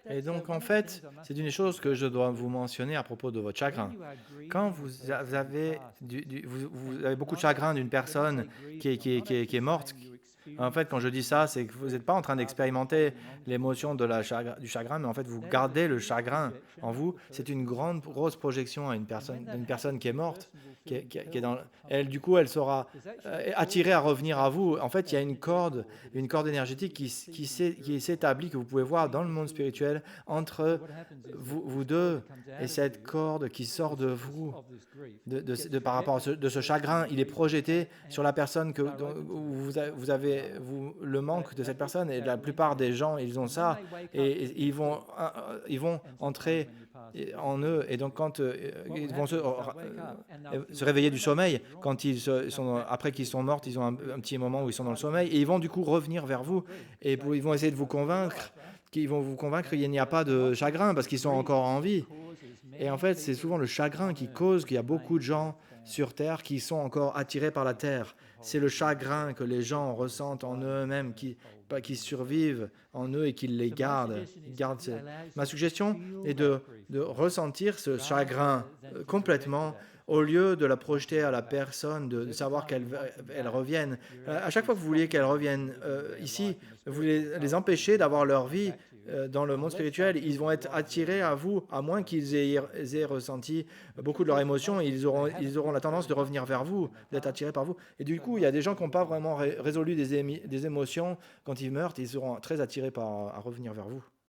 Et donc, en fait, c'est une chose que je dois vous mentionner à propos de votre chagrin. Quand vous avez, vous avez beaucoup de chagrin d'une personne qui est morte, en fait, quand je dis ça, c'est que vous n'êtes pas en train d'expérimenter l'émotion du chagrin, mais en fait, vous gardez le chagrin en vous. C'est une grande, grosse projection à d'une personne qui est morte, qui est dans, elle, du coup, elle sera attirée à revenir à vous. En fait, il y a une corde énergétique qui s'établit, que vous pouvez voir dans le monde spirituel, entre vous deux et cette corde qui sort de vous par rapport de ce chagrin. Il est projeté sur la personne vous avez le manque de cette personne, et la plupart des gens, ils ont ça, et ils vont entrer en eux, et donc quand ils vont se réveiller du sommeil, quand après qu'ils sont morts, ils ont un petit moment où ils sont dans le sommeil, et ils vont du coup revenir vers vous, et ils vont essayer de vous convaincre qu'il n'y a pas de chagrin parce qu'ils sont encore en vie. Et en fait, c'est souvent le chagrin qui cause qu'il y a beaucoup de gens sur Terre qui sont encore attirés par la Terre. C'est le chagrin que les gens ressentent en eux-mêmes, qui survivent en eux et qui les gardent. Ma suggestion est de ressentir ce chagrin complètement, au lieu de la projeter à la personne, de savoir qu'elle revienne. À chaque fois que vous vouliez qu'elle revienne ici, vous les empêchez d'avoir leur vie dans le monde spirituel. Ils vont être attirés à vous, à moins qu'ils aient ressenti beaucoup de leurs émotions, et ils auront la tendance de revenir vers vous, d'être attirés par vous. Et du coup, il y a des gens qui n'ont pas vraiment résolu des émotions. Quand ils meurent, ils seront très attirés à revenir vers vous.